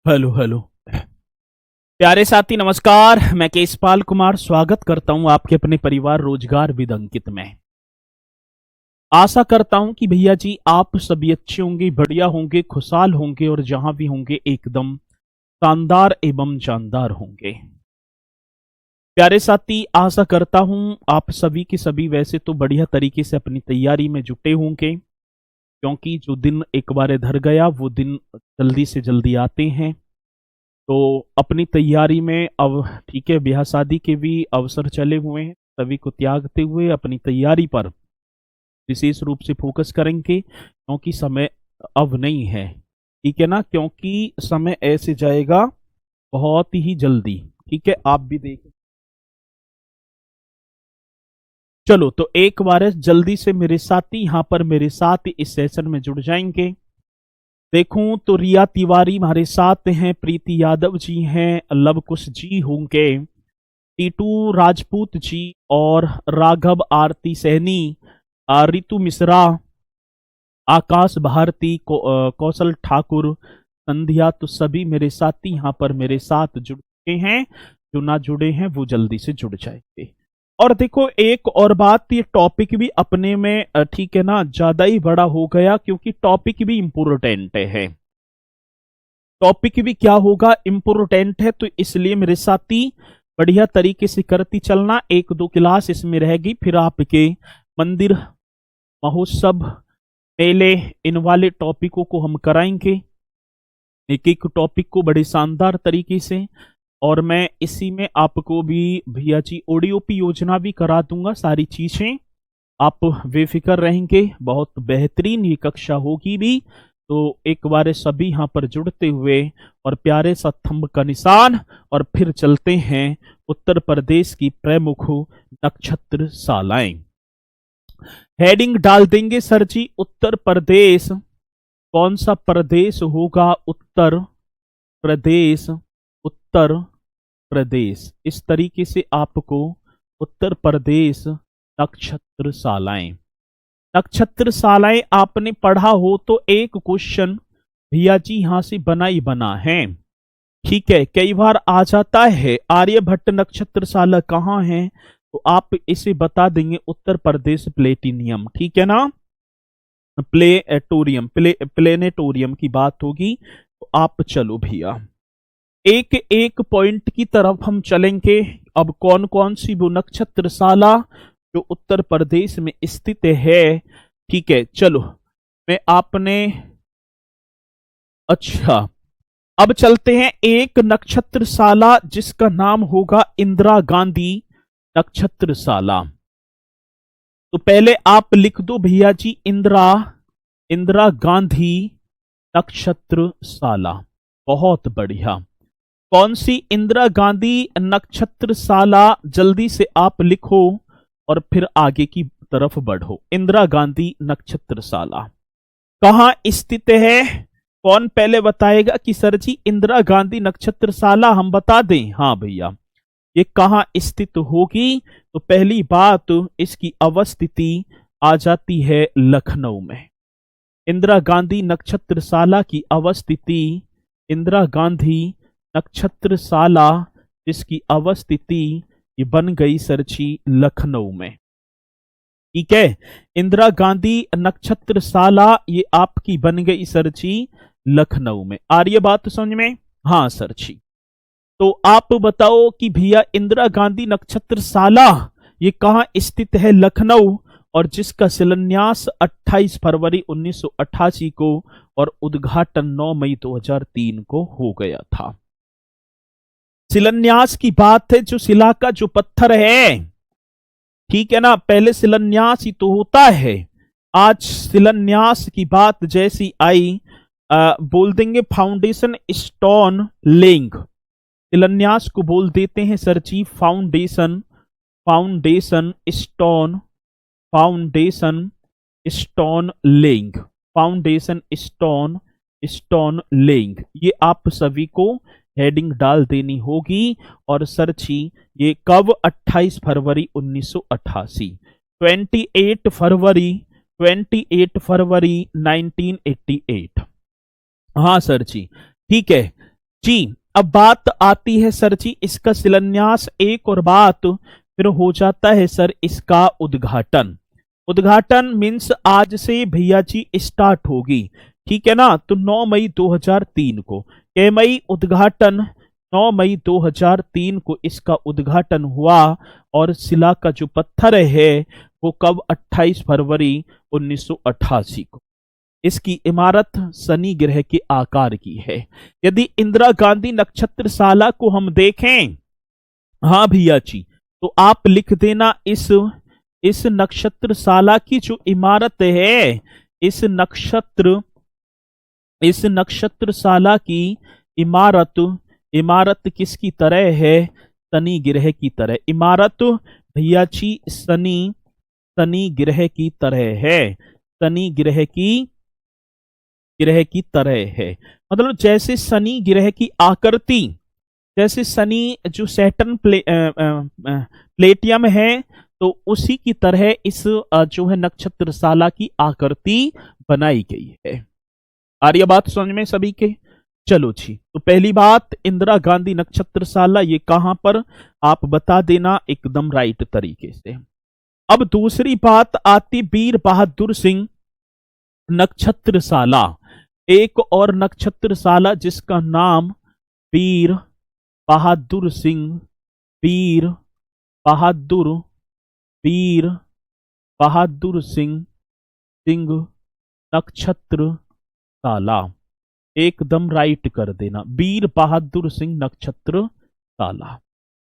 Hello hello. प्यारे साथी नमस्कार। मैं केशपाल कुमार स्वागत करता हूं आपके अपने परिवार रोजगार विद अंकित में। आशा करता हूं कि भैया जी आप सभी अच्छे होंगे, बढ़िया होंगे, खुशहाल होंगे और जहां भी होंगे एकदम शानदार एवं जानदार होंगे। प्यारे साथी आशा करता हूं आप सभी के सभी वैसे तो बढ़िया तरीके से अपनी तैयारी में जुटे होंगे, क्योंकि जो दिन एक बार इधर गया वो दिन जल्दी से जल्दी आते हैं। तो अपनी तैयारी में अब ठीक है, ब्याह शादी के भी अवसर चले हुए हैं, सभी को त्यागते हुए अपनी तैयारी पर विशेष रूप से फोकस करेंगे, क्योंकि समय अब नहीं है। ठीक है ना, क्योंकि समय ऐसे जाएगा बहुत ही जल्दी। ठीक है, आप भी देख। चलो तो एक बार जल्दी से मेरे साथी यहाँ पर मेरे साथ इस सेशन में जुड़ जाएंगे। देखूं तो रिया तिवारी हमारे साथ हैं, प्रीति यादव जी हैं, लव कुश जी होंगे, टीटू राजपूत जी और राघव आरती सैनी, रितु मिश्रा, आकाश भारती, कौशल ठाकुर, संध्या, तो सभी मेरे साथी यहाँ पर मेरे साथ जुड़ चुके हैं। जो ना जुड़े हैं वो जल्दी से जुड़ जाएंगे। और देखो एक और बात, ये टॉपिक भी अपने में ठीक है ना ज्यादा ही बड़ा हो गया, क्योंकि टॉपिक भी इम्पोर्टेंट है। टॉपिक भी क्या होगा, इम्पोर्टेंट है, तो इसलिए मेरे साथी बढ़िया तरीके से करती चलना। एक दो क्लास इसमें रहेगी, फिर आपके मंदिर महोत्सव मेले इन वाले टॉपिकों को हम कराएंगे, एक एक टॉपिक को बड़े शानदार तरीके से। और मैं इसी में आपको भी भैया जी ओडीओपी योजना भी करा दूंगा, सारी चीजें आप बेफिक्र रहेंगे। बहुत बेहतरीन ये कक्षा होगी भी। तो एक बार सभी यहाँ पर जुड़ते हुए और प्यारे सा थंब का निशान, और फिर चलते हैं उत्तर प्रदेश की प्रमुख नक्षत्र शालाएं। हेडिंग डाल देंगे सर जी, उत्तर प्रदेश। कौन सा प्रदेश होगा? उत्तर प्रदेश, उत्तर प्रदेश। इस तरीके से आपको उत्तर प्रदेश नक्षत्रशालाएं, नक्षत्रशालाएं आपने पढ़ा हो तो एक क्वेश्चन भैया जी यहां से बना ही बना है। ठीक है, कई बार आ जाता है आर्यभट्ट नक्षत्रशाला कहाँ है, तो आप इसे बता देंगे उत्तर प्रदेश प्लेटिनियम। ठीक है ना, प्लेनेटोरियम की बात होगी। तो आप चलो भैया एक एक पॉइंट की तरफ हम चलेंगे। अब कौन कौन सी वो नक्षत्रशाला जो उत्तर प्रदेश में स्थित है। ठीक है, चलो मैं आपने अच्छा, अब चलते हैं एक नक्षत्रशाला जिसका नाम होगा इंदिरा गांधी नक्षत्रशाला। तो पहले आप लिख दो भैया जी इंदिरा, इंदिरा गांधी नक्षत्रशाला। बहुत बढ़िया। कौन सी इंदिरा गांधी नक्षत्रशाला, जल्दी से आप लिखो और फिर आगे की तरफ बढ़ो। इंदिरा गांधी नक्षत्रशाला कहां स्थित है? कौन पहले बताएगा कि सर जी इंदिरा गांधी नक्षत्रशाला हम बता दें? हाँ भैया, ये कहां स्थित होगी? तो पहली बात इसकी अवस्थिति आ जाती है लखनऊ में। इंदिरा गांधी नक्षत्रशाला की अवस्थिति, इंदिरा गांधी नक्षत्रशाला जिसकी अवस्थिति ये बन गई सरची लखनऊ में। ठीक है, इंदिरा गांधी नक्षत्रशाला ये आपकी बन गई सरची लखनऊ में। आ रही है बात समझ में? हाँ सरची। तो आप बताओ कि भैया इंदिरा गांधी नक्षत्रशाला ये कहाँ स्थित है? लखनऊ, और जिसका शिलान्यास 28 फरवरी 1988 को और उद्घाटन 9 मई 2003 को हो गया था। शिलान्यास की बात है, जो शिला का जो पत्थर है, ठीक है ना, पहले शिलान्यास ही तो होता है। आज शिलान्यास की बात जैसी आई बोल देंगे फाउंडेशन स्टोन लेइंग। शिलान्यास को बोल देते हैं sir ji foundation, foundation stone, foundation stone laying, foundation stone, stone laying. ये आप सभी को हेडिंग डाल देनी होगी। और सरची ये कब? 28 फरवरी 1988, 28 फरवरी, 28 फरवरी 1988। हाँ सर जी, ठीक है। जी। अब बात आती है सर जी इसका शिलान्यास, एक और बात फिर हो जाता है सर इसका उद्घाटन। उद्घाटन मीन्स आज से भैया जी स्टार्ट होगी, ठीक है ना। तो 9 मई 2003 को, के मई उद्घाटन, 9 मई 2003 को इसका उद्घाटन हुआ। और शिला का जो पत्थर है वो कब, 28 फरवरी 1988 को। इसकी इमारत शनि ग्रह के आकार की है। यदि इंदिरा गांधी नक्षत्र शाला को हम देखें, हाँ भैया जी, तो आप लिख देना इस नक्षत्र शाला की जो इमारत है, इस नक्षत्रशाला की इमारत, इमारत किसकी तरह है, शनि ग्रह की तरह। इमारत भैया जी शनि ग्रह की तरह है, शनि ग्रह की तरह है। मतलब जैसे शनि ग्रह की आकृति, जैसे शनि जो सैटर्न प्लेटियम है, तो उसी की तरह इस जो है नक्षत्रशाला की आकृति बनाई गई है। आ रही है बात समझ में सभी के। चलो जी, तो पहली बात इंदिरा गांधी नक्षत्रशाला ये कहां पर, आप बता देना एकदम राइट तरीके से। अब दूसरी बात आती वीर बहादुर सिंह नक्षत्रशाला। एक और नक्षत्रशाला जिसका नाम वीर बहादुर सिंह, वीर बहादुर, वीर बहादुर सिंह नक्षत्रशाला, एकदम राइट कर देना, वीर बहादुर सिंह नक्षत्रशाला।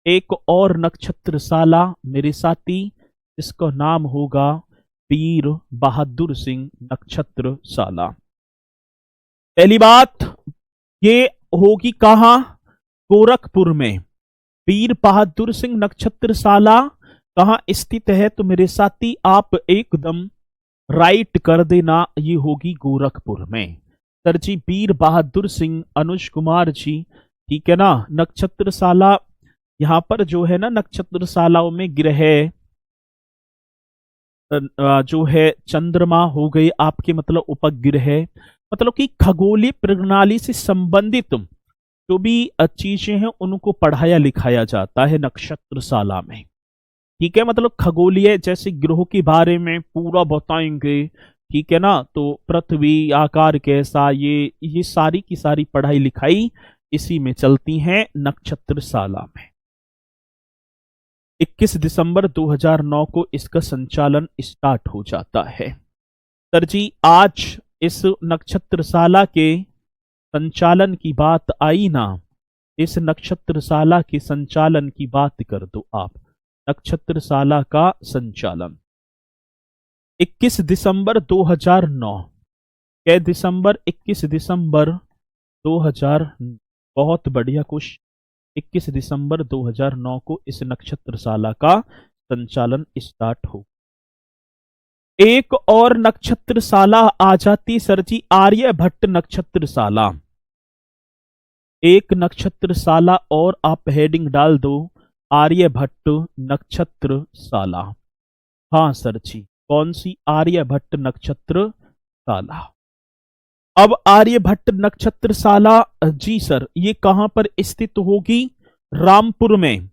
एक और नक्षत्रशाला मेरे साथी जिसका नाम होगा वीर बहादुर सिंह नक्षत्रशाला। पहली बात ये होगी कहां, गोरखपुर में। वीर बहादुर सिंह नक्षत्रशाला कहां स्थित है, तो मेरे साथी आप एकदम राइट कर देना, ये होगी गोरखपुर में। सर जी वीर बहादुर सिंह, अनुज कुमार जी, ठीक है ना। नक्षत्रशाला यहां पर जो है ना, नक्षत्रशालाओं में ग्रह जो है चंद्रमा हो गए आपके, मतलब उपग्रह, मतलब कि खगोलीय प्रणाली से संबंधित जो भी चीजें हैं उनको पढ़ाया लिखाया जाता है नक्षत्रशाला में, ठीक है। मतलब खगोलीय जैसे ग्रहों के बारे में पूरा बताएंगे, ठीक है ना। तो पृथ्वी आकार कैसा, ये सारी की सारी पढ़ाई लिखाई इसी में चलती हैं नक्षत्रशाला में। 21 दिसंबर 2009 को इसका संचालन स्टार्ट हो जाता है। सर जी आज इस नक्षत्रशाला के संचालन की बात आई ना, इस नक्षत्रशाला के संचालन की बात कर दो आप। नक्षत्रशाला का संचालन 21 दिसंबर 2009, क्या दिसंबर, 21 दिसंबर 2000, बहुत बढ़िया कुछ। 21 दिसंबर 2009 को इस नक्षत्रशाला का संचालन स्टार्ट हो। एक और नक्षत्रशाला आ जाती सर जी, आर्यभट्ट नक्षत्रशाला। एक नक्षत्रशाला और आप हेडिंग डाल दो, आर्यभट्ट नक्षत्रशाला। हाँ सर जी, कौन सी, आर्यभट्ट नक्षत्रशाला। अब आर्यभट्ट नक्षत्रशाला जी सर ये कहां पर स्थित होगी, रामपुर में।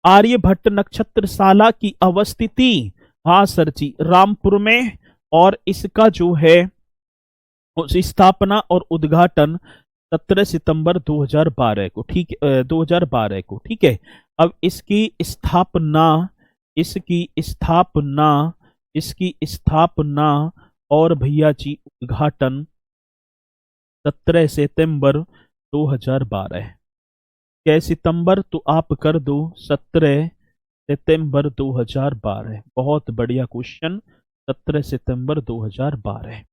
आर्यभट्ट नक्षत्रशाला की अवस्थिति, हाँ सर जी रामपुर में। और इसका जो है स्थापना और उद्घाटन 17 सितंबर 2012 को, ठीक 2012 को, ठीक है। अब इसकी स्थापना, इसकी स्थापना, इसकी स्थापना और भैया जी उद्घाटन 17 सितंबर 2012। क्या सितंबर, तो आप कर दो 17 सितंबर 2012। बहुत बढ़िया क्वेश्चन, 17 सितंबर 2012।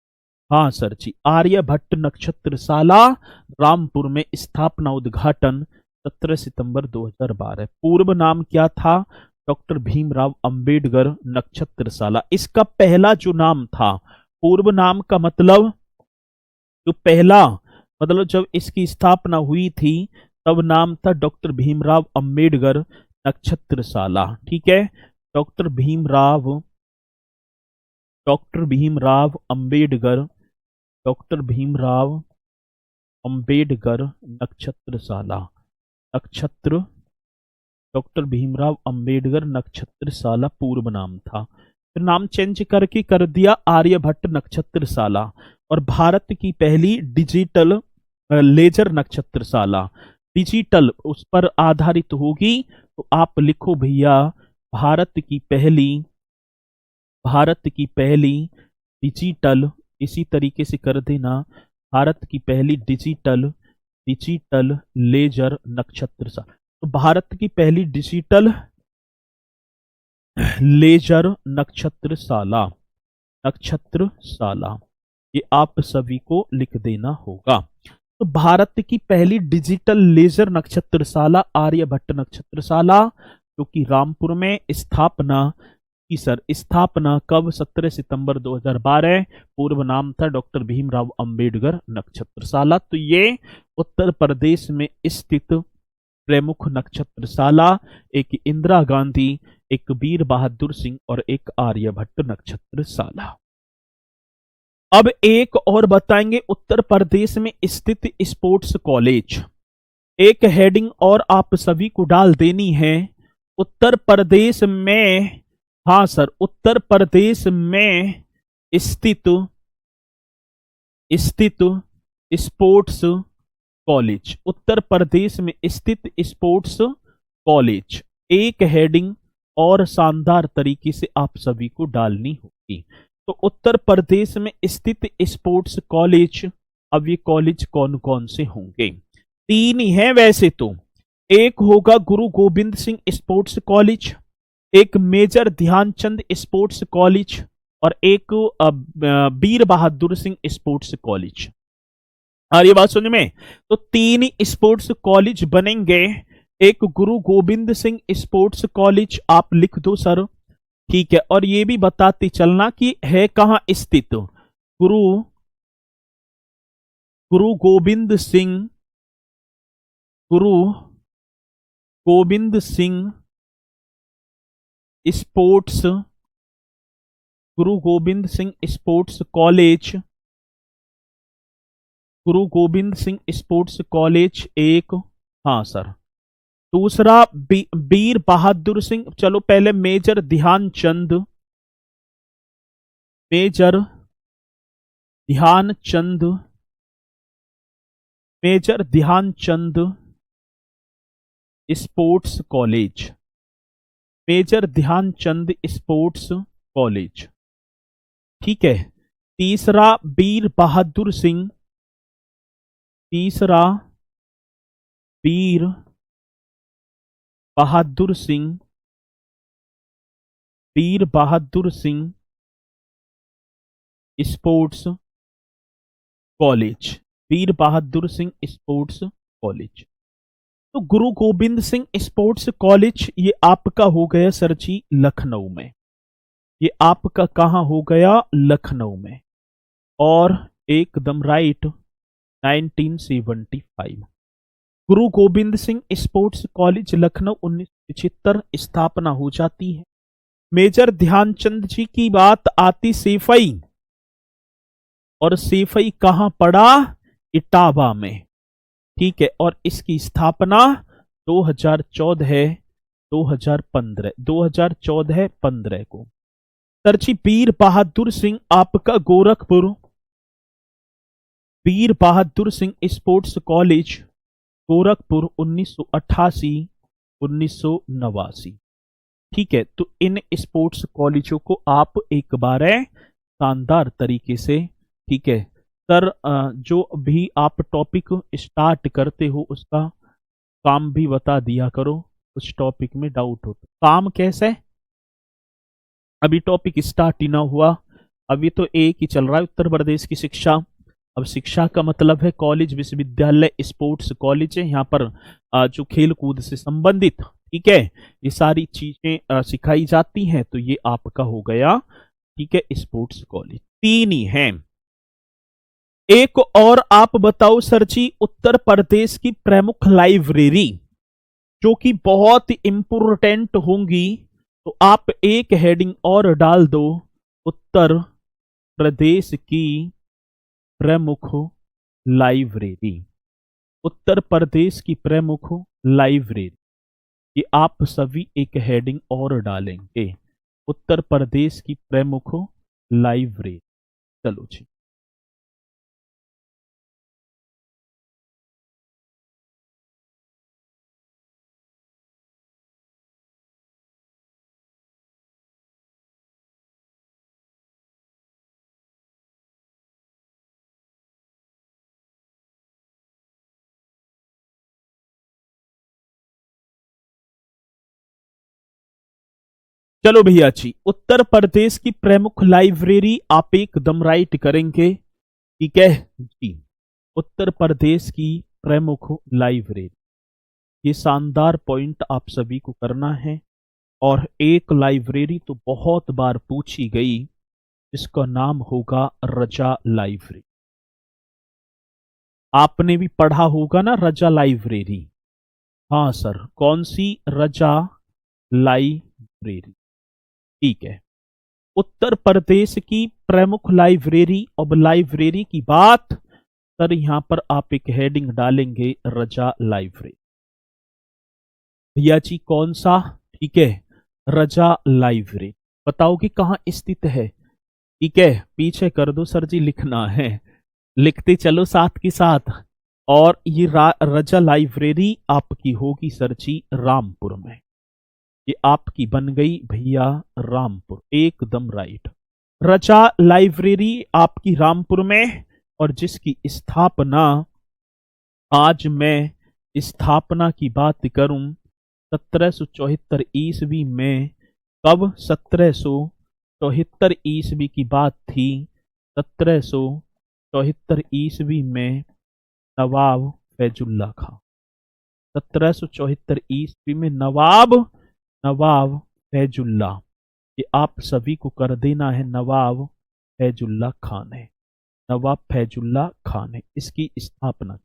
हाँ सर जी, आर्यभट्ट नक्षत्रशाला रामपुर में स्थापना उद्घाटन 17 सितंबर 2012। पूर्व नाम क्या था, डॉक्टर भीमराव अंबेडकर नक्षत्रशाला। इसका पहला जो नाम था, पूर्व नाम का मतलब जो पहला, मतलब जब इसकी स्थापना हुई थी तब नाम था डॉक्टर भीमराव अंबेडकर नक्षत्रशाला, ठीक है। डॉक्टर भीमराव अंबेडकर, डॉक्टर भीमराव अंबेडकर नक्षत्रशाला। नक्षत्र डॉक्टर भीमराव अंबेडकर नक्षत्रशाला पूर्व नाम था, फिर नाम चेंज करके कर दिया आर्यभट्ट नक्षत्रशाला। और भारत की पहली डिजिटल लेजर नक्षत्रशाला, डिजिटल उस पर आधारित होगी, तो आप लिखो भैया भारत की पहली डिजिटल, इसी तरीके से कर देना, भारत की पहली डिजिटल लेजर नक्षत्रशाला। तो भारत की पहली डिजिटल लेजर नक्षत्रशाला, ये आप सभी को लिख देना होगा। तो भारत की पहली डिजिटल लेजर नक्षत्रशाला आर्यभट्ट नक्षत्रशाला, जो कि रामपुर में स्थापना कब? 17 सितंबर 2012। पूर्व नाम था डॉक्टर भीमराव अंबेडकर नक्षत्रशाला। तो ये उत्तर प्रदेश में स्थित प्रमुख नक्षत्रशाला, एक इंदिरा गांधी, एक वीर बहादुर सिंह और एक आर्यभट्ट नक्षत्रशाला। अब एक और बताएंगे, उत्तर प्रदेश में स्थित स्पोर्ट्स कॉलेज। एक हेडिंग और आप सभी को डाल देनी है, उत्तर प्रदेश में, हाँ सर, उत्तर प्रदेश में स्थित स्पोर्ट्स कॉलेज, उत्तर प्रदेश में स्थित स्पोर्ट्स कॉलेज। एक हेडिंग और शानदार तरीके से आप सभी को डालनी होगी। तो उत्तर प्रदेश में स्थित स्पोर्ट्स कॉलेज, अब ये कॉलेज कौन कौन से होंगे? 3 ही है वैसे तो। एक होगा गुरु गोविंद सिंह स्पोर्ट्स कॉलेज, एक मेजर ध्यानचंद स्पोर्ट्स कॉलेज और एक वीर बहादुर सिंह स्पोर्ट्स कॉलेज। और ये बात सुनने में, तो 3 स्पोर्ट्स कॉलेज बनेंगे। एक गुरु गोविंद सिंह स्पोर्ट्स कॉलेज आप लिख दो सर, ठीक है। और ये भी बताते चलना कि है कहां स्थित। गुरु गोविंद सिंह स्पोर्ट्स, गुरु गोविंद सिंह स्पोर्ट्स कॉलेज, गुरु गोविंद सिंह स्पोर्ट्स कॉलेज एक, हाँ सर। दूसरा वीर बहादुर सिंह, चलो पहले Major Dhyanchand sports college, Major Dhyanchand sports college, ठीक है। तीसरा Veer Bahadur Singh, Veer Bahadur Singh sports college, Veer Bahadur Singh sports college. तो गुरु गोविंद सिंह स्पोर्ट्स कॉलेज ये आपका हो गया सर जी लखनऊ में, ये आपका कहां हो गया? लखनऊ में। और एकदम राइट 1975, गुरु गोविंद सिंह स्पोर्ट्स कॉलेज लखनऊ 1975 स्थापना हो जाती है। मेजर ध्यानचंद जी की बात आती सेफई, और सेफई कहां पड़ा? इटावा में, ठीक है। और इसकी स्थापना 2014-15 को। तरची वीर बहादुर सिंह आपका गोरखपुर, वीर बहादुर सिंह स्पोर्ट्स कॉलेज गोरखपुर 1988-1989, ठीक है। तो इन स्पोर्ट्स कॉलेजों को आप एक बार शानदार तरीके से, ठीक है सर, जो भी आप टॉपिक स्टार्ट करते हो उसका काम भी बता दिया करो, उस टॉपिक में डाउट हो तो। काम कैसे? अभी टॉपिक स्टार्ट ही ना हुआ, अभी तो एक ही चल रहा है, उत्तर प्रदेश की शिक्षा। अब शिक्षा का मतलब है कॉलेज, विश्वविद्यालय, स्पोर्ट्स कॉलेज है, यहाँ पर जो खेल कूद से संबंधित, ठीक है, ये सारी चीजें सिखाई जाती हैं। तो ये आपका हो गया, ठीक है, स्पोर्ट्स कॉलेज। 3 ही हैं। एक और आप बताओ सर जी, उत्तर प्रदेश की प्रमुख लाइब्रेरी जो कि बहुत इंपोर्टेंट होंगी, तो आप एक हेडिंग और डाल दो, उत्तर प्रदेश की प्रमुख लाइब्रेरी। उत्तर प्रदेश की प्रमुख लाइब्रेरी। ये आप सभी एक हेडिंग और डालेंगे, उत्तर प्रदेश की प्रमुख लाइब्रेरी। चलो जी। चलो भैया जी, उत्तर प्रदेश की प्रमुख लाइब्रेरी आप एकदम राइट करेंगे, ठीक है जी। उत्तर प्रदेश की प्रमुख लाइब्रेरी, ये शानदार पॉइंट आप सभी को करना है। और एक लाइब्रेरी तो बहुत बार पूछी गई, जिसका नाम होगा रजा लाइब्रेरी। आपने भी पढ़ा होगा ना रजा लाइब्रेरी। हाँ सर, कौन सी? रजा लाइब्रेरी, ठीक है। उत्तर प्रदेश की प्रमुख लाइब्रेरी। अब लाइब्रेरी की बात, सर यहां पर आप एक हेडिंग डालेंगे रजा लाइब्रेरी। भैया जी कौन सा? ठीक है, रजा लाइब्रेरी। बताओ कि कहां स्थित है, ठीक है। पीछे कर दो सर जी, लिखना है, लिखते चलो साथ के साथ। और ये रजा लाइब्रेरी आपकी होगी सर जी रामपुर में। ये आपकी बन गई भैया रामपुर, एकदम राइट। रचा लाइब्रेरी आपकी रामपुर में, और जिसकी स्थापना, आज मैं स्थापना की बात करूं 1774 ईस्वी में। कब? 1774 ईस्वी की बात थी। 1774 ईस्वी में नवाब फैजुल्ला खां। 1774 ईस्वी में नवाब फैजुल्ला, ये आप सभी को कर देना है, नवाब फैजुल्ला खान है। नवाब फैजुल्ला खान है इसकी स्थापना।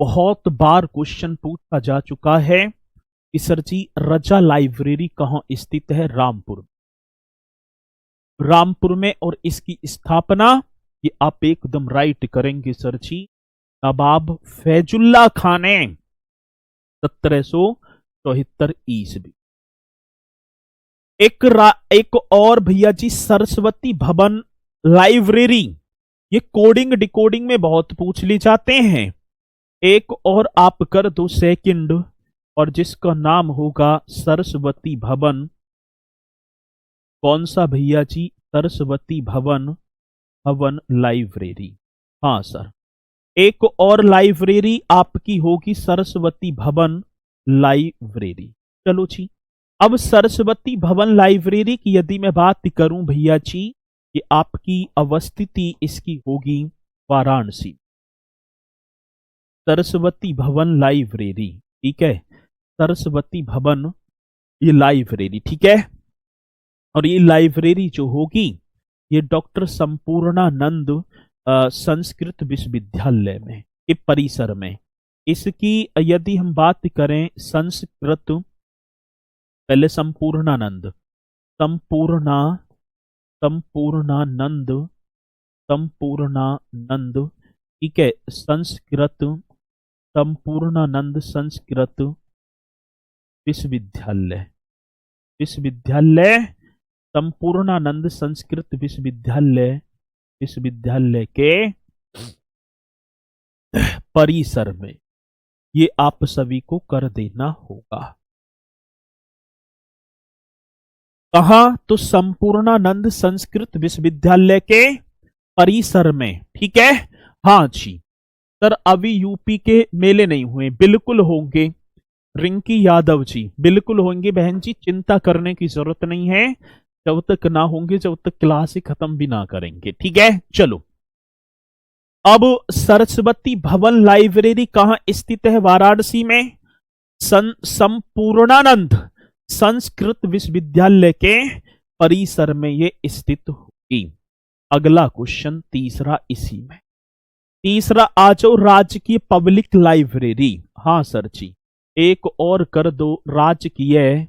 बहुत बार क्वेश्चन पूछा जा चुका है कि सर जी रजा लाइब्रेरी कहां स्थित है? रामपुर में। और इसकी स्थापना, ये आप एकदम राइट करेंगे सर जी, नवाब फैजुल्ला खान ने 1774 ईस्वी। एक और भैया जी, सरस्वती भवन लाइब्रेरी। ये कोडिंग डिकोडिंग में बहुत पूछ ली जाते हैं। एक और आप कर दो सेकंड, और जिसका नाम होगा सरस्वती भवन। कौन सा भैया जी? सरस्वती भवन लाइब्रेरी। हाँ सर, एक और लाइब्रेरी आपकी होगी सरस्वती भवन लाइब्रेरी। चलो जी। अब सरस्वती भवन लाइब्रेरी की यदि मैं बात करूं भैया जी, कि आपकी अवस्थिति इसकी होगी वाराणसी। सरस्वती भवन लाइब्रेरी, ठीक है। सरस्वती भवन ये लाइब्रेरी, ठीक है। और ये लाइब्रेरी जो होगी, ये डॉक्टर संपूर्णानंद संस्कृत विश्वविद्यालय में के परिसर में। इसकी यदि हम बात करें संस्कृत, पहले संपूर्णानंद, संपूर्णानंद, ठीक है। संस्कृत, संपूर्णानंद संस्कृत विश्वविद्यालय, संपूर्णानंद संस्कृत विश्वविद्यालय के परिसर में। ये आप सभी को कर देना होगा। कहा? तो संपूर्णानंद संस्कृत विश्वविद्यालय के परिसर में, ठीक है। हाँ जी सर, अभी यूपी के मेले नहीं हुए, बिल्कुल होंगे। रिंकी यादव जी बिल्कुल होंगे बहन जी, चिंता करने की जरूरत नहीं है। जब तक ना होंगे, जब तक क्लास ही खत्म भी ना करेंगे, ठीक है। चलो, अब सरस्वती भवन लाइब्रेरी कहां स्थित है? वाराणसी में। संपूर्णानंद संस्कृत विश्वविद्यालय के परिसर में ये स्थित होगी। अगला क्वेश्चन तीसरा इसी में। तीसरा आ जाओ, राजकीय पब्लिक लाइब्रेरी। हाँ सर जी, एक और कर दो, राजकीय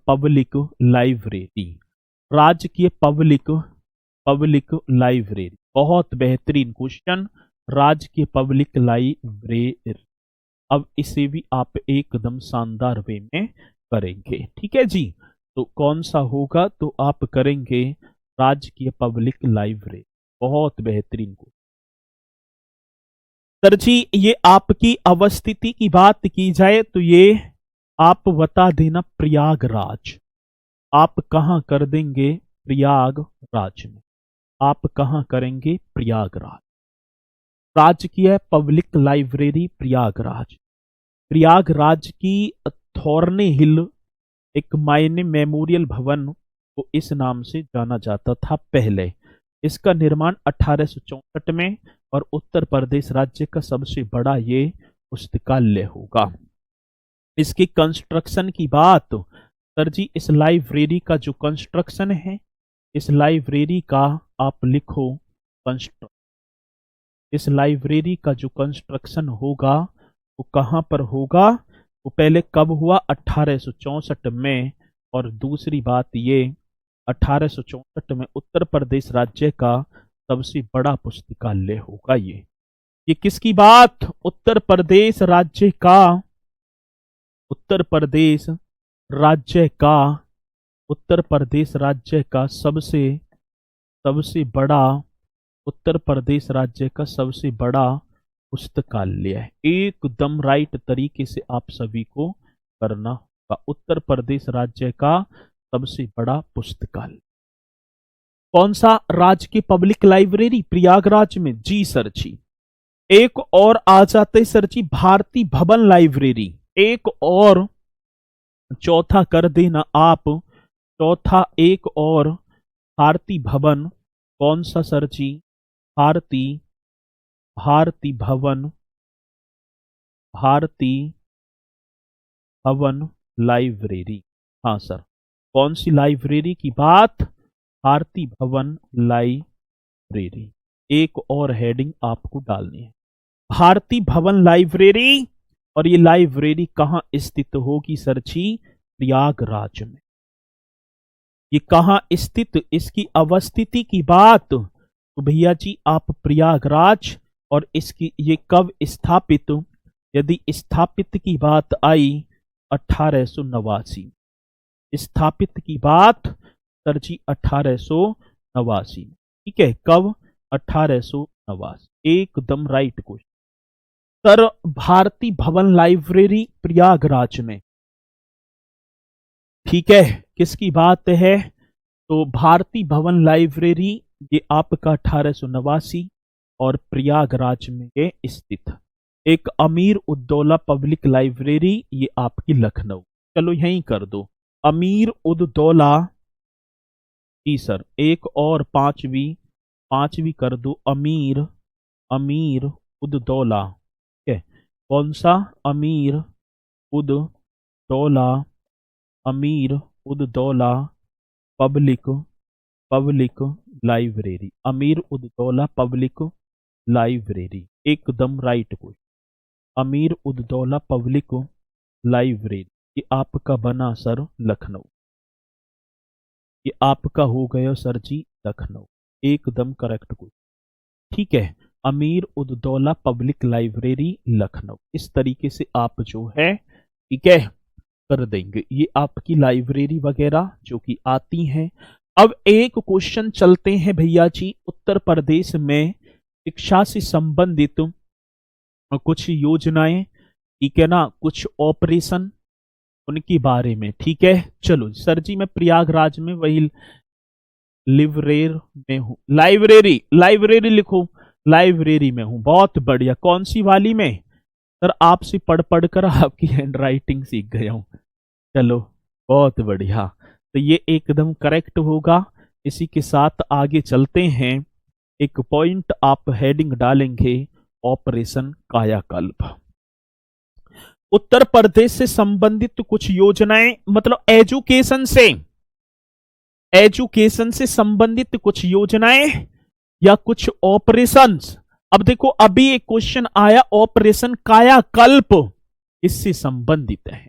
पब्लिक लाइब्रेरी। राजकीय पब्लिक पब्लिक लाइब्रेरी। बहुत बेहतरीन क्वेश्चन, राजकीय पब्लिक लाइब्रेरी। अब इसे भी आप एकदम शानदार वे में करेंगे, ठीक है जी। तो कौन सा होगा, तो आप करेंगे राजकीय पब्लिक लाइब्रेरी। बहुत बेहतरीन को सर जी, ये आपकी अवस्थिति की बात की जाए तो ये आप बता देना प्रयागराज। आप कहां कर देंगे, प्रयागराज में। आप कहां करेंगे, प्रयागराज। राजकीय पब्लिक लाइब्रेरी प्रयागराज। प्रयागराज की थॉर्ने हिल एक मायने मेमोरियल भवन को इस नाम से जाना जाता था पहले। इसका निर्माण 1864 में और उत्तर प्रदेश राज्य का सबसे बड़ा ये पुस्तकालय होगा। इसकी कंस्ट्रक्शन की बात, सर जी इस लाइब्रेरी का जो कंस्ट्रक्शन है, इस लाइब्रेरी का आप लिखो कंस्ट्रक्शन। इस लाइब्रेरी का जो कंस्ट्रक्शन होगा वो कहां पर होगा, वो पहले कब हुआ, 1864 में। और दूसरी बात ये 1864 में उत्तर प्रदेश राज्य का सबसे बड़ा पुस्तकालय होगा ये किसकी बात, उत्तर प्रदेश राज्य का, उत्तर प्रदेश राज्य का, उत्तर प्रदेश राज्य का सबसे बड़ा, उत्तर प्रदेश राज्य का सबसे बड़ा पुस्तकालय है। एकदम राइट तरीके से आप सभी को करना होगा। उत्तर प्रदेश राज्य का सबसे बड़ा पुस्तकालय कौन सा, राजकीय पब्लिक लाइब्रेरी प्रयागराज में। जी सर जी। एक और आ जाते सर जी, भारती भवन लाइब्रेरी। एक और चौथा कर देना आप, चौथा एक और भारती भवन कौन सा सर जी, भारती भवन, भारती भवन लाइब्रेरी। हाँ सर, कौन सी लाइब्रेरी की बात, भारती भवन लाइब्रेरी। एक और हेडिंग आपको डालनी है, भारती भवन लाइब्रेरी। और ये लाइब्रेरी कहां स्थित होगी सर जी, प्रयागराज में। ये कहां स्थित, इसकी अवस्थिति की बात, तो भैया जी आप प्रयागराज। और इसकी ये कब स्थापित, यदि स्थापित की बात आई 1889, स्थापित की बात सर जी 1889, ठीक है, कब, 1889। एकदम राइट क्वेश्चन सर। भारती भवन लाइब्रेरी प्रयागराज में, ठीक है, किसकी बात है, तो भारती भवन लाइब्रेरी ये आपका 1889 और प्रयागराज में ये स्थित। एक अमीर उद्दौला पब्लिक लाइब्रेरी ये आपकी लखनऊ। चलो यहीं कर दो, अमीर उद्दौला। जी सर, एक और पांचवी कर दो, अमीर उद्दौला। ठीक है, कौन सा, अमीर उद्दौला, अमीर उद्दौला पब्लिक लाइब्रेरी, अमीर उद्दौला पब्लिक लाइब्रेरी। एकदम राइट क्वेश्चन, अमीर उद्दौला पब्लिक लाइब्रेरी ये आपका बना सर लखनऊ। ये आपका हो गया सर जी लखनऊ। एकदम करेक्ट क्वेश्चन, ठीक है, अमीर उद्दौला पब्लिक लाइब्रेरी लखनऊ। इस तरीके से आप जो है, ठीक है, कर देंगे। ये आपकी लाइब्रेरी वगैरह जो कि आती हैं। अब एक क्वेश्चन चलते हैं भैया जी, उत्तर प्रदेश में शिक्षा से संबंधित कुछ योजनाएं, ठीक है ना, कुछ ऑपरेशन, उनके बारे में। ठीक है, चलो सर जी मैं प्रयागराज में वही लिवरेर में हूं, लाइब्रेरी लिखो, लाइब्रेरी में हूं। बहुत बढ़िया, कौन सी वाली में सर, आपसे पढ़ कर आपकी हैंडराइटिंग सीख गया हूं। चलो बहुत बढ़िया, तो ये एकदम करेक्ट होगा। इसी के साथ आगे चलते हैं, एक पॉइंट आप हेडिंग डालेंगे, ऑपरेशन कायाकल्प। उत्तर प्रदेश से संबंधित कुछ योजनाएं, मतलब एजुकेशन से संबंधित कुछ योजनाएं या कुछ ऑपरेशंस। अब देखो अभी एक क्वेश्चन आया, ऑपरेशन कायाकल्प इससे संबंधित है।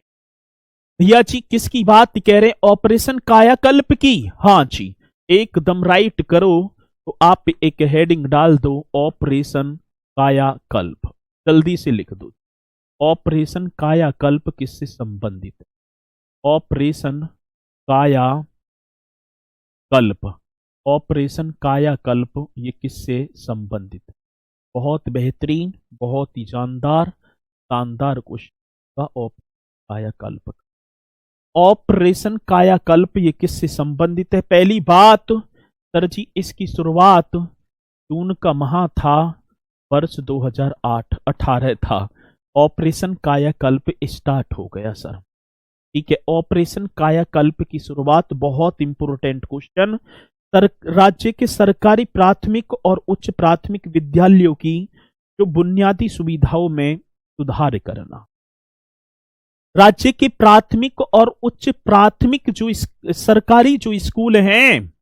भैया जी किसकी बात कह रहे हैं, ऑपरेशन कायाकल्प की। हाँ जी, एकदम राइट करो, तो आप एक हेडिंग डाल दो, ऑपरेशन कायाकल्प। जल्दी से लिख दो, ऑपरेशन कायाकल्प किससे संबंधित है? ऑपरेशन कायाकल्प, ऑपरेशन कायाकल्प ये किससे संबंधित है? बहुत बेहतरीन, बहुत ही जानदार, शानदार क्वेश्चन का ऑपरेशन कायाकल्प। ऑपरेशन कायाकल्प ये किससे संबंधित है? पहली बात सर जी, इसकी शुरुआत जून का माह था, वर्ष 2018 था, ऑपरेशन कायाकल्प स्टार्ट हो गया सर। ठीक है, ऑपरेशन कायाकल्प की शुरुआत, बहुत इंपोर्टेंट क्वेश्चन। राज्य के सरकारी प्राथमिक और उच्च प्राथमिक विद्यालयों की जो बुनियादी सुविधाओं में सुधार करना। राज्य के प्राथमिक और उच्च प्राथमिक जो सरकारी जो स्कूल हैं,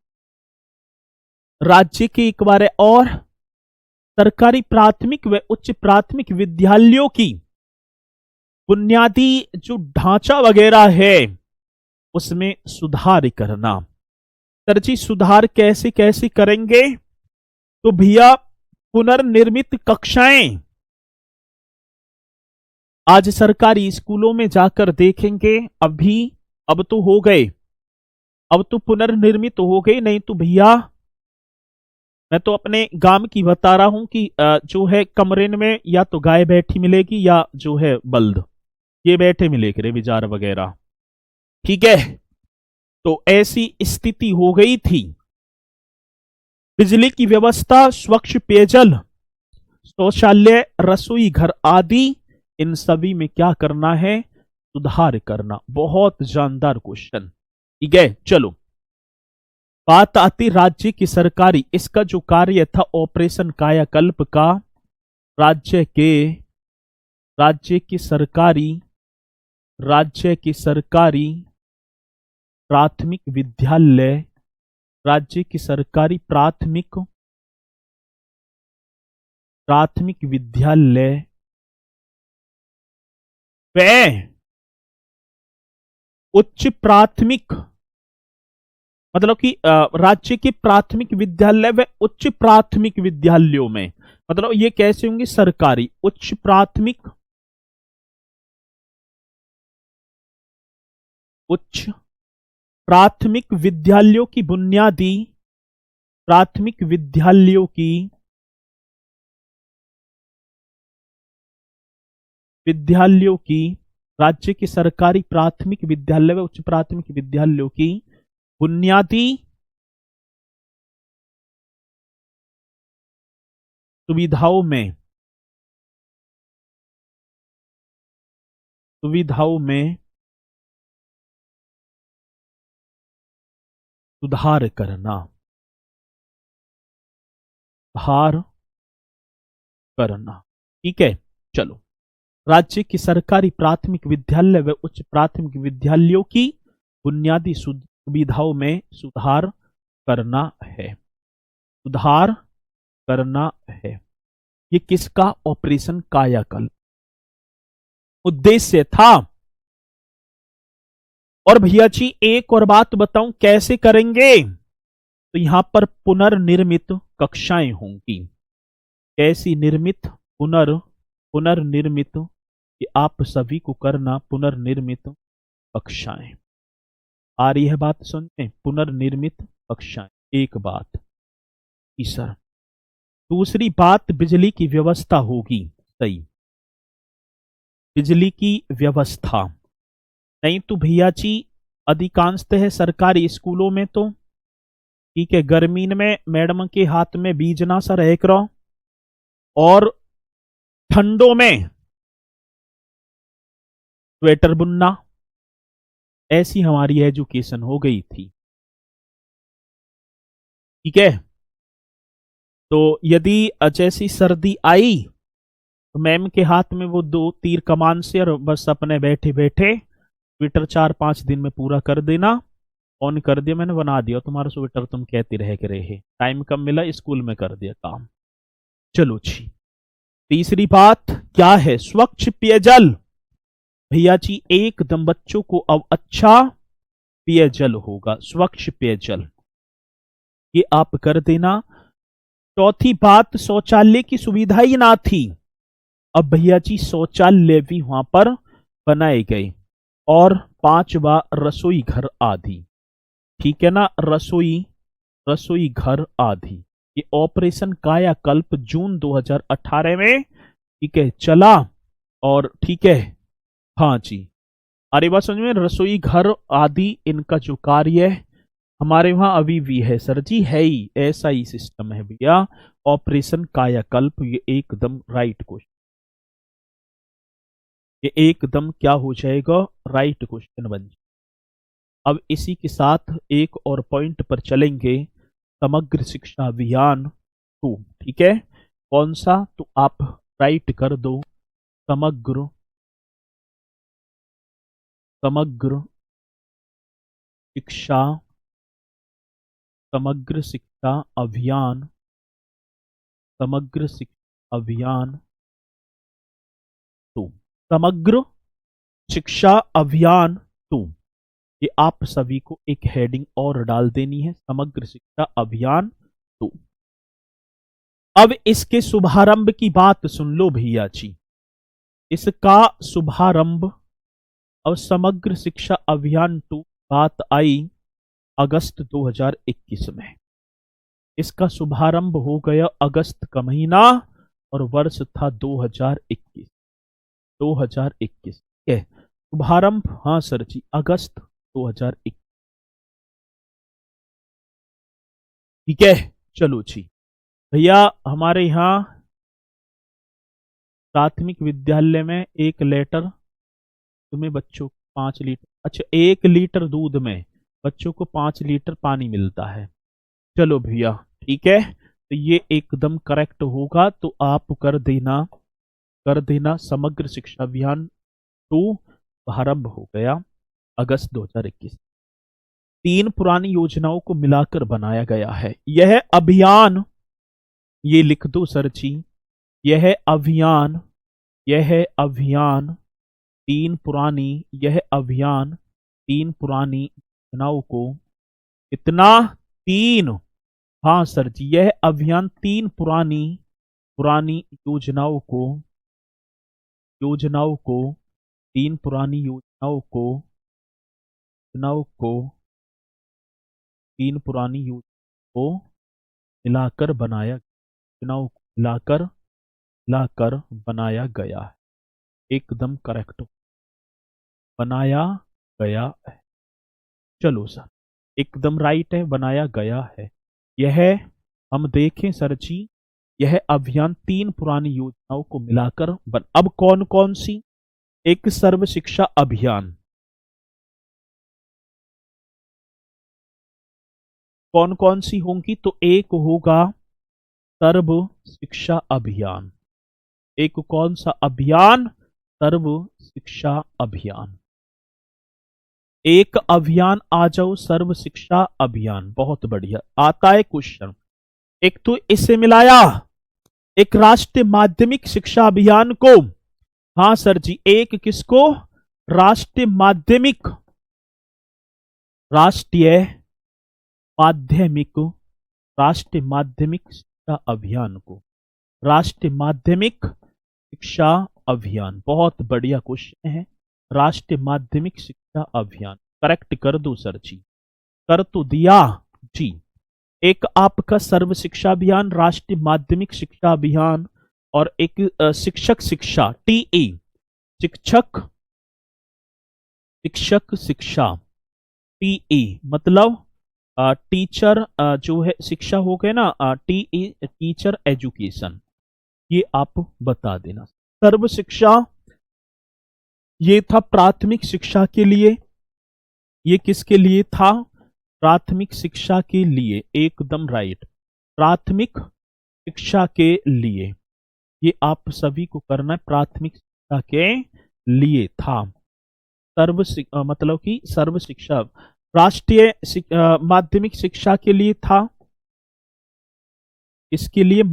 राज्य के एक बार और सरकारी प्राथमिक व उच्च प्राथमिक विद्यालयों की बुनियादी जो ढांचा वगैरह है उसमें सुधार करना। सर जी सुधार कैसे कैसे करेंगे? तो भैया पुनर्निर्मित कक्षाएं, आज सरकारी स्कूलों में जाकर देखेंगे, अब तो हो गए, अब तो पुनर्निर्मित हो गए, नहीं तो भैया मैं तो अपने गांव की बता रहा हूं कि जो है कमरे में या तो गाय बैठी मिलेगी या जो है बल्द ये बैठे मिलेगी रे विजार वगैरह। ठीक है, तो ऐसी स्थिति हो गई थी। बिजली की व्यवस्था, स्वच्छ पेयजल, शौचालय, रसोई घर आदि, इन सभी में क्या करना है? सुधार करना। बहुत जानदार क्वेश्चन। ठीक है, चलो बात आती राज्य की सरकारी, इसका जो कार्य था ऑपरेशन कायाकल्प का, राज्य की सरकारी प्राथमिक विद्यालय, राज्य की सरकारी प्राथमिक विद्यालय व उच्च प्राथमिक, मतलब कि राज्य के प्राथमिक विद्यालय व उच्च प्राथमिक विद्यालयों में, मतलब ये कैसे होंगे? सरकारी उच्च प्राथमिक विद्यालयों की बुनियादी प्राथमिक विद्यालयों की राज्य की सरकारी प्राथमिक विद्यालय व उच्च प्राथमिक विद्यालयों की बुनियादी सुविधाओं में सुधार करना। ठीक है, चलो राज्य की सरकारी प्राथमिक विद्यालय व उच्च प्राथमिक विद्यालयों की बुनियादी सुविधाओं में सुधार करना है। ये किसका? ऑपरेशन कायाकल्प उद्देश्य था। और भैया जी एक और बात बताऊं कैसे करेंगे? तो यहां पर पुनर्निर्मित कक्षाएं होंगी। कैसी निर्मित? पुनर्निर्मित, कि आप सभी को करना पुनर्निर्मित कक्षाएं। आ रही है बात सुनते? पुनर्निर्मित कक्षाएं एक बात की सर। दूसरी बात बिजली की व्यवस्था होगी। सही, बिजली की व्यवस्था। नहीं तो भैया जी अधिकांशतः सरकारी स्कूलों में तो ठीक है, गर्मी में मैडम के हाथ में बीजना सा रह करो और ठंडों में स्वेटर बुनना, ऐसी हमारी एजुकेशन हो गई थी। ठीक है, तो यदि जैसी सर्दी आई तो मैम के हाथ में वो 2 तीर कमान से और बस अपने बैठे बैठे स्वेटर 4-5 दिन में पूरा कर देना। ऑन कर दिया मैंने, बना दिया तुम्हारा स्वेटर, तुम कहते रह के रहे। टाइम कम मिला, स्कूल में कर दिया काम। चलो जी, तीसरी बात क्या है? स्वच्छ पेयजल। भैया जी एकदम बच्चों को अब अच्छा पेयजल होगा, स्वच्छ पेयजल, ये आप कर देना। चौथी बात, शौचालय की सुविधा ही ना थी। अब भैया जी शौचालय भी वहां पर बनाए गए। और पांचवा, रसोई घर आदि। ठीक है ना, रसोई घर आदि। ये ऑपरेशन कायाकल्प जून 2018 में, ठीक है, चला। और ठीक है, हाँ जी, अरे बात समझ में, रसोई घर आदि इनका जो कार्य है हमारे वहां अभी भी है सर जी, है ही, ऐसा ही सिस्टम है भैया। ऑपरेशन कायाकल्प, ये एकदम राइट क्वेश्चन, ये एकदम क्या हो जाएगा, राइट क्वेश्चन बन जाएगा। अब इसी के साथ एक और पॉइंट पर चलेंगे, समग्र शिक्षा अभियान 2। ठीक है, कौन सा, तो आप राइट कर दो, समग्र समग्र शिक्षा समग्र शिक्षा अभियान, समग्र शिक्षा अभियान 2, समग्र शिक्षा अभियान 2। ये आप सभी को एक हेडिंग और डाल देनी है, समग्र शिक्षा अभियान 2। अब इसके शुभारंभ की बात सुन लो भैया जी, इसका शुभारंभ, और समग्र शिक्षा अभियान 2 बात आई अगस्त 2021 में। इसका शुभारंभ हो गया अगस्त का महीना, और वर्ष था 2021। 2021, ठीक है, शुभारंभ, हाँ सर जी, अगस्त 2021। ठीक है, चलो जी भैया, हमारे यहाँ प्राथमिक विद्यालय में एक लेटर तुम्हें बच्चों को 5 लीटर, अच्छा 1 लीटर दूध में बच्चों को 5 लीटर पानी मिलता है। चलो भैया, ठीक है, तो ये एकदम करेक्ट होगा, तो आप कर देना समग्र शिक्षा अभियान 2 आरंभ हो गया अगस्त 2021। 3 पुरानी योजनाओं को मिलाकर बनाया गया है यह अभियान, ये लिख दो सर जी, यह अभियान, यह अभियान 3 पुरानी योजनाओं को, इतना 3, हाँ सर जी, यह अभियान 3 पुरानी पुरानी योजनाओं को 3 पुरानी योजनाओं को 3 पुरानी योजनाओं को मिलाकर बनाया, योजनाओं को मिलाकर बनाया गया है। एकदम करेक्ट, बनाया गया है। चलो सर, एकदम राइट है, बनाया गया है। यह हम देखें सर जी, यह अभियान 3 पुरानी योजनाओं को मिलाकर अब कौन कौन सी, एक सर्व शिक्षा अभियान, कौन कौन सी होंगी, तो एक होगा सर्व शिक्षा अभियान। एक कौन सा अभियान, सर्व शिक्षा अभियान। एक अभियान आ जाओ, सर्व शिक्षा अभियान, बहुत बढ़िया आता है क्वेश्चन। एक तो इससे मिलाया, एक राष्ट्रीय माध्यमिक शिक्षा अभियान को, हाँ सर जी, एक किसको, राष्ट्रीय माध्यमिक शिक्षा अभियान को, राष्ट्रीय माध्यमिक शिक्षा अभियान, बहुत बढ़िया क्वेश्चन है। राष्ट्रीय माध्यमिक शिक्षा अभियान करेक्ट कर दो सर जी, कर तो दिया जी। एक आपका सर्व शिक्षा अभियान, राष्ट्रीय माध्यमिक शिक्षा अभियान, और एक शिक्षक शिक्षा टीई, शिक्षक शिक्षा टीई, मतलब टीचर जो है शिक्षा हो गए ना, टीई टीचर एजुकेशन, ये आप बता देना। सर्व शिक्षा ये था प्राथमिक शिक्षा के लिए, ये किसके लिए था, प्राथमिक शिक्षा के लिए, एकदम राइट, प्राथमिक शिक्षा के लिए, ये आप सभी को करना है, प्राथमिक शिक्षा के लिए था। मतलब कि सर्व शिक्षा राष्ट्रीय माध्यमिक शिक्षा के लिए था, इसके लिए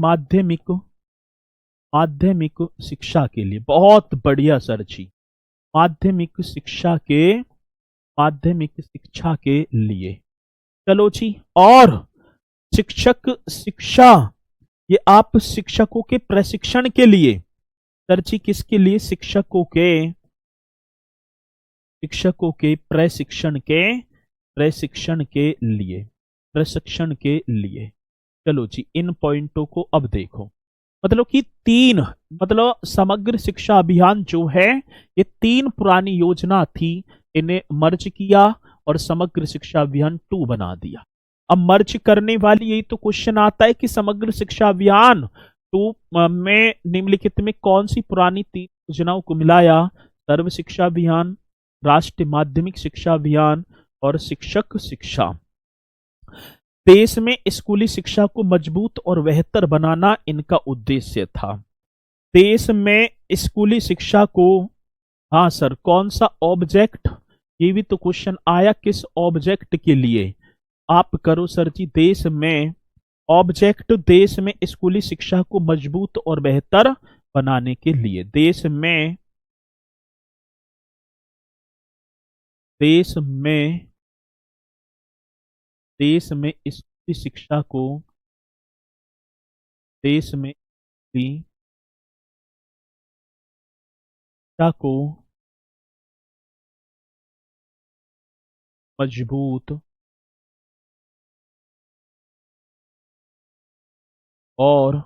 माध्यमिक शिक्षा के लिए, बहुत बढ़िया सर जी, माध्यमिक शिक्षा के लिए। चलो जी, और शिक्षक शिक्षा ये आप शिक्षकों के प्रशिक्षण के लिए, सर जी किसके लिए? शिक्षकों के प्रशिक्षण के लिए। चलो जी, इन पॉइंटों को अब देखो। मतलब कि तीन, मतलब समग्र शिक्षा अभियान जो है ये तीन पुरानी योजना थी, इन्हें मर्ज किया और समग्र शिक्षा अभियान 2 बना दिया। अब मर्ज करने वाली यही तो क्वेश्चन आता है कि समग्र शिक्षा अभियान 2 में निम्नलिखित में कौन सी पुरानी तीन योजनाओं को मिलाया? सर्व शिक्षा अभियान, राष्ट्रीय माध्यमिक शिक्षा अभियान और शिक्षक शिक्षा। देश में स्कूली शिक्षा को मजबूत और बेहतर बनाना इनका उद्देश्य था। देश में स्कूली शिक्षा को, हाँ सर, कौन सा ऑब्जेक्ट, ये भी तो क्वेश्चन आया, किस ऑब्जेक्ट के लिए? आप करो सर जी, देश में ऑब्जेक्ट, देश में स्कूली शिक्षा को मजबूत और बेहतर बनाने के लिए। देश में स्कूली शिक्षा को, देश में स्कूली शिक्षा को मजबूत और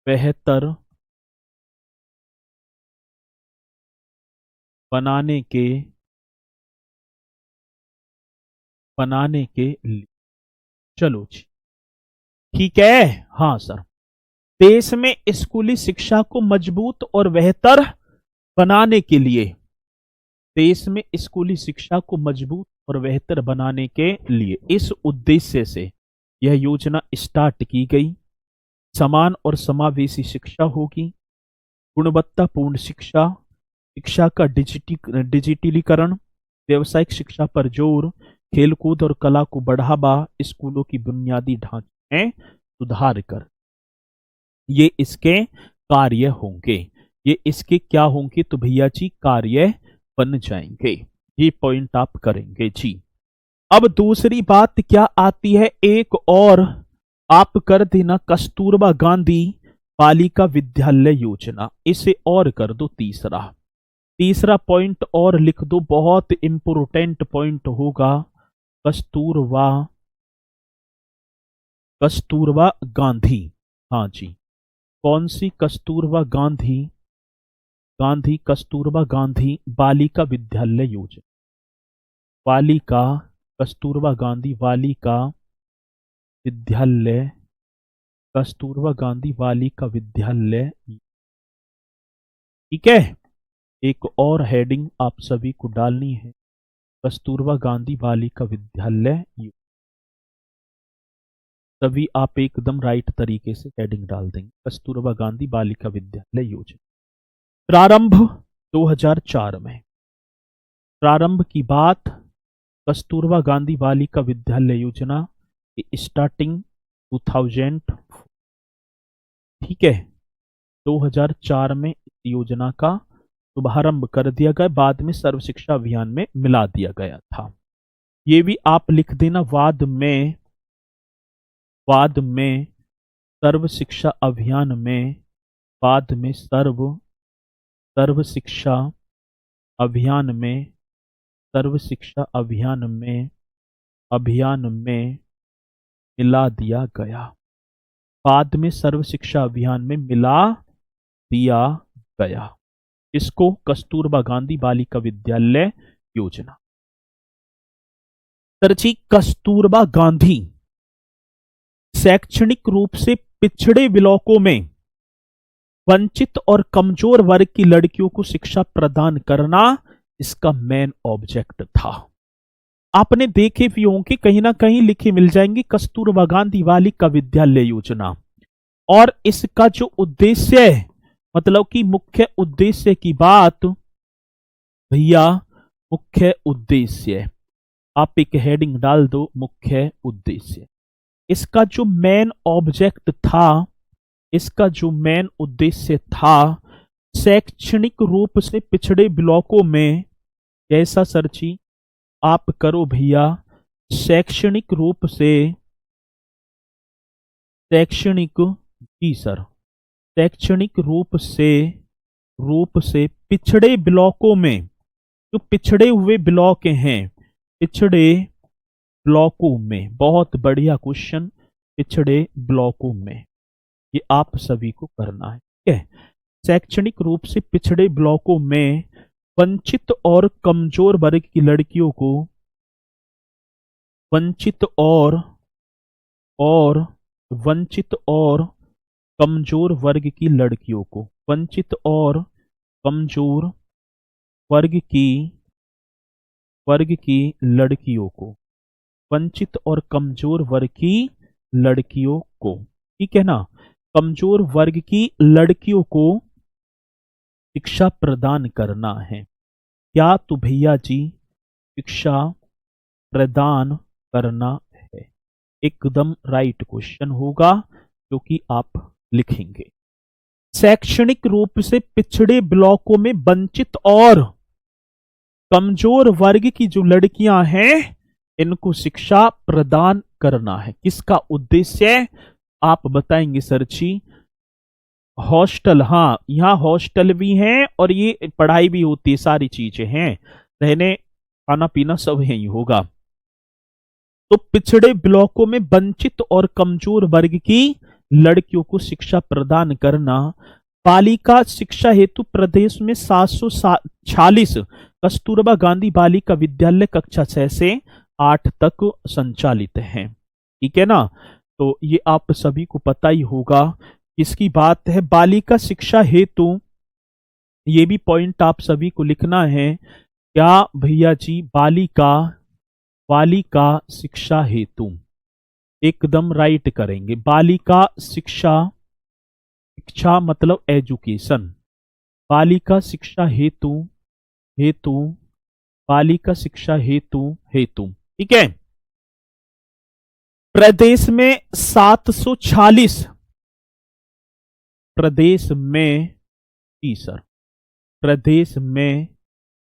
बेहतर बनाने के लिए। चलो जी, ठीक है। हाँ सर, देश में स्कूली शिक्षा को मजबूत और बेहतर बनाने के लिए, देश में स्कूली शिक्षा को मजबूत और बेहतर बनाने के लिए, इस उद्देश्य से यह योजना स्टार्ट की गई। समान और समावेशी शिक्षा होगी, गुणवत्तापूर्ण शिक्षा, शिक्षा का डिजिटलीकरण, व्यावसायिक शिक्षा पर जोर, खेलकूद और कला को बढ़ावा, स्कूलों की बुनियादी ढांचे में सुधार कर, ये इसके कार्य होंगे। ये इसके क्या होंगे? तो भैया जी कार्य बन जाएंगे। ये पॉइंट आप करेंगे जी। अब दूसरी बात क्या आती है? एक और आप कर देना, कस्तूरबा गांधी बालिका विद्यालय योजना, इसे और कर दो तीसरा पॉइंट और लिख दो, बहुत इंपोर्टेंट पॉइंट होगा। कस्तूरबा गांधी, हाँ जी, कौन सी? कस्तूरबा कस्तूरबा गांधी बालिका विद्यालय योजना, कस्तूरबा गांधी बालिका विद्यालय, कस्तूरबा गांधी बालिका विद्यालय, ठीक है। एक और हेडिंग आप सभी को डालनी है, कस्तूरबा गांधी बालिका विद्यालय। तभी आप एकदम राइट तरीके से हेडिंग डाल देंगे, कस्तूरबा गांधी बालिका विद्यालय योजना। प्रारंभ 2004 में, प्रारंभ की बात, कस्तूरबा गांधी बालिका विद्यालय योजना की स्टार्टिंग 2000, ठीक है, 2004 में इस योजना का शुभारंभ कर दिया गया, बाद में सर्व शिक्षा अभियान में मिला दिया गया था। ये भी आप लिख देना, बाद में सर्व शिक्षा अभियान में, बाद में सर्व शिक्षा अभियान में, सर्व शिक्षा अभियान में मिला दिया गया, बाद में सर्व शिक्षा अभियान में मिला दिया गया। इसको कस्तूरबा गांधी बालिका विद्यालय योजना। तरची, कस्तूरबा गांधी शैक्षणिक रूप से पिछड़े ब्लॉकों में वंचित और कमजोर वर्ग की लड़कियों को शिक्षा प्रदान करना इसका मेन ऑब्जेक्ट था। आपने देखे भी होंगे, कहीं ना कहीं लिखे मिल जाएंगे, कस्तूरबा गांधी बालिका विद्यालय योजना। और इसका जो उद्देश्य है, मतलब कि मुख्य उद्देश्य की बात, भैया मुख्य उद्देश्य, आप एक हेडिंग डाल दो, मुख्य उद्देश्य। इसका जो मेन ऑब्जेक्ट था, इसका जो मेन उद्देश्य था, शैक्षणिक रूप से पिछड़े ब्लॉकों में, कैसा सर्ची आप करो भैया, शैक्षणिक रूप से शैक्षणिक, जी सर, शैक्षणिक रूप से पिछड़े ब्लॉकों में, जो पिछड़े हुए ब्लॉक हैं, पिछड़े ब्लॉकों में, बहुत बढ़िया क्वेश्चन, पिछड़े ब्लॉकों में, ये आप सभी को करना है, ठीक है। शैक्षणिक रूप से पिछड़े ब्लॉकों में वंचित और कमजोर वर्ग की लड़कियों को, वंचित और कमजोर वर्ग की लड़कियों को, वंचित और कमजोर वर्ग की लड़कियों को, वंचित और कमजोर वर्ग की लड़कियों को, ठीक है ना, कमजोर वर्ग की लड़कियों को शिक्षा प्रदान करना है। क्या तो भैया जी शिक्षा प्रदान करना है, एकदम राइट क्वेश्चन होगा जो कि आप लिखेंगे। शैक्षणिक रूप से पिछड़े ब्लॉकों में वंचित और कमजोर वर्ग की जो लड़कियां हैं, इनको शिक्षा प्रदान करना है। किसका उद्देश्य आप बताएंगे सर जी? हॉस्टल, हाँ, यहाँ हॉस्टल भी हैं और ये पढ़ाई भी होती है, सारी चीजें हैं, रहने खाना पीना सब यही होगा। तो पिछड़े ब्लॉकों में वंचित और कमजोर वर्ग की लड़कियों को शिक्षा प्रदान करना। बालिका शिक्षा हेतु प्रदेश में 746 कस्तूरबा गांधी बालिका विद्यालय कक्षा 6 से 8 तक संचालित हैं, ठीक है ना। तो ये आप सभी को पता ही होगा किसकी बात है। बालिका शिक्षा हेतु, ये भी पॉइंट आप सभी को लिखना है। क्या भैया जी? बालिका शिक्षा हेतु, एकदम राइट करेंगे। बालिका शिक्षा मतलब एजुकेशन, बालिका शिक्षा हेतु बालिका शिक्षा हेतु, ठीक है। प्रदेश में 746, प्रदेश में, जी सर, प्रदेश में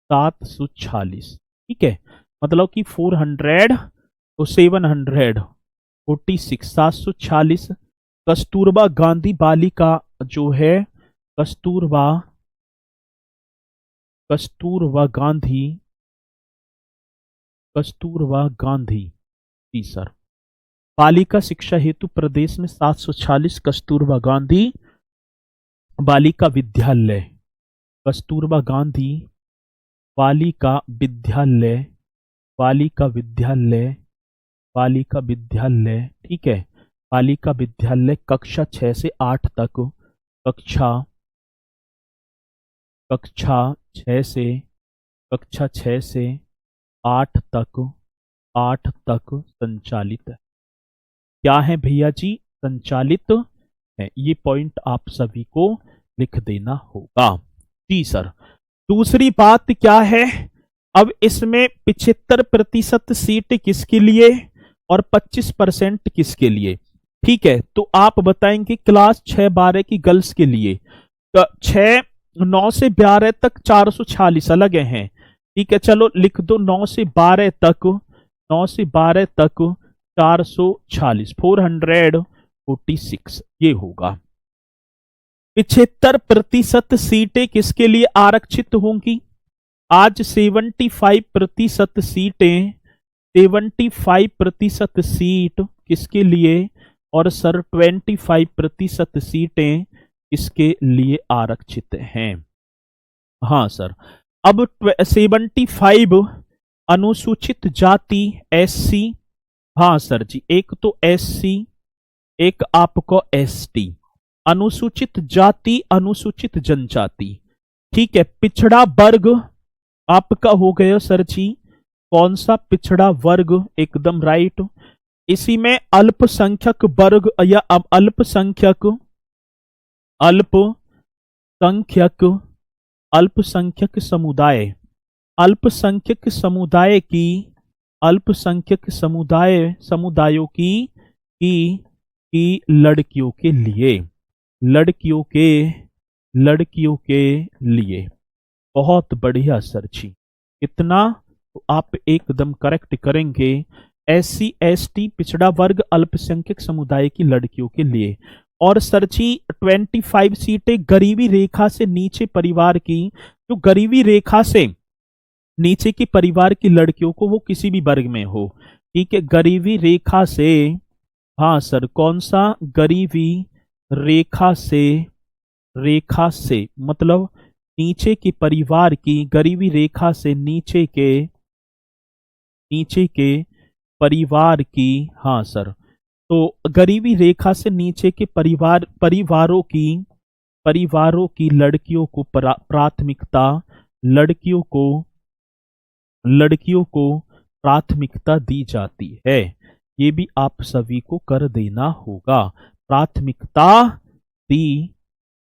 746, ठीक है, मतलब कि 400 और 746, 746 कस्तूरबा गांधी बालिका जो है, कस्तूरबा गांधी, जी सर, बालिका शिक्षा हेतु प्रदेश में 746 कस्तूरबा गांधी बालिका विद्यालय, कस्तूरबा गांधी बालिका विद्यालय, ठीक है, बालिका विद्यालय कक्षा 6 से 8 तक, कक्षा 6 से 8 तक संचालित है। क्या है भैया जी? संचालित है। ये पॉइंट आप सभी को लिख देना होगा, जी सर। दूसरी बात क्या है, अब इसमें 75% सीट किसके लिए और 25% किसके लिए, ठीक है। तो आप बताएंगे क्लास 6-12 की गर्ल्स के लिए, तो 9 से 12 तक 446 अलग हैं, ठीक है, चलो लिख दो 9 से 12 तक 446, 446 ये होगा। 75% सीटें किसके लिए आरक्षित होंगी? आज 75% सीटें, 75% सीट किसके लिए, और सर 25% सीटें किसके लिए आरक्षित हैं? हाँ सर, अब 75 अनुसूचित जाति SC, हाँ सर जी, एक तो SC, एक आपको ST, अनुसूचित जाति अनुसूचित जनजाति, ठीक है। पिछड़ा वर्ग आपका हो गया सर जी, कौन सा पिछड़ा वर्ग? एकदम राइट। इसी में अल्पसंख्यक वर्ग या अल्पसंख्यक समुदाय, अल्पसंख्यक समुदायों की लड़कियों के लिए, बहुत बढ़िया सर जी। इतना तो आप एकदम करेक्ट करेंगे। SC ST पिछड़ा वर्ग अल्पसंख्यक समुदाय की लड़कियों के लिए। और सर जी 25 सीटें गरीबी रेखा से नीचे परिवार की, जो गरीबी रेखा से नीचे के परिवार की लड़कियों को, वो किसी भी वर्ग में हो, ठीक है, गरीबी रेखा से, हाँ सर, कौन सा, गरीबी रेखा से, रेखा से मतलब नीचे के परिवार की, गरीबी रेखा से नीचे के परिवार की, हाँ सर, तो गरीबी रेखा से नीचे के परिवारों की लड़कियों को प्राथमिकता, लड़कियों को प्राथमिकता दी जाती है। ये भी आप सभी को कर देना होगा, प्राथमिकता दी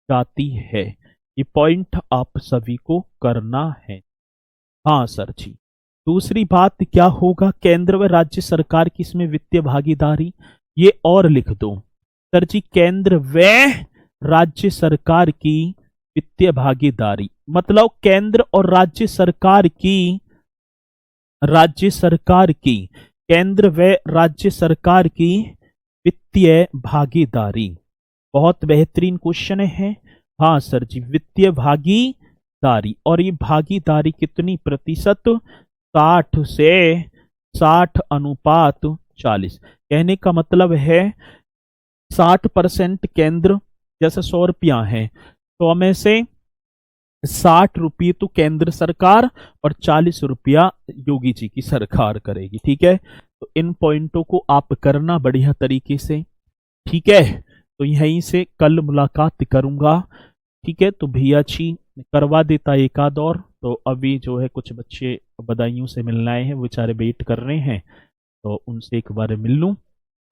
जाती है, ये पॉइंट आप सभी को करना है। हाँ सर जी। दूसरी बात क्या होगा, केंद्र व राज्य सरकार की इसमें वित्तीय भागीदारी, ये और लिख दो सर जी, केंद्र व राज्य सरकार की वित्तीय भागीदारी, मतलब केंद्र और राज्य सरकार की केंद्र व राज्य सरकार की वित्तीय भागीदारी। बहुत बेहतरीन क्वेश्चन है। हाँ सर जी, वित्तीय भागीदारी, और ये भागीदारी कितनी प्रतिशत, 60 से 60:40। कहने का मतलब है 60% केंद्र, जैसे 100 रुपया है, 100 में से 60 रुपये तो केंद्र सरकार और 40 रुपया योगी जी की सरकार करेगी, ठीक है। तो इन पॉइंटों को आप करना बढ़िया तरीके से, ठीक है। तो यहीं से कल मुलाकात करूंगा, ठीक है। तो भैया जी करवा देता एक आध और, तो अभी जो है कुछ बच्चे बदायूं से मिलने आए हैं, वो बेचारे वेट कर रहे हैं, तो उनसे एक बार मिल लूं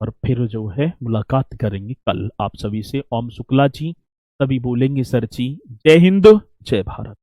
और फिर जो है मुलाकात करेंगे कल आप सभी से। ओम शुक्ला जी, सभी बोलेंगे सर जी, जय हिंद जय भारत।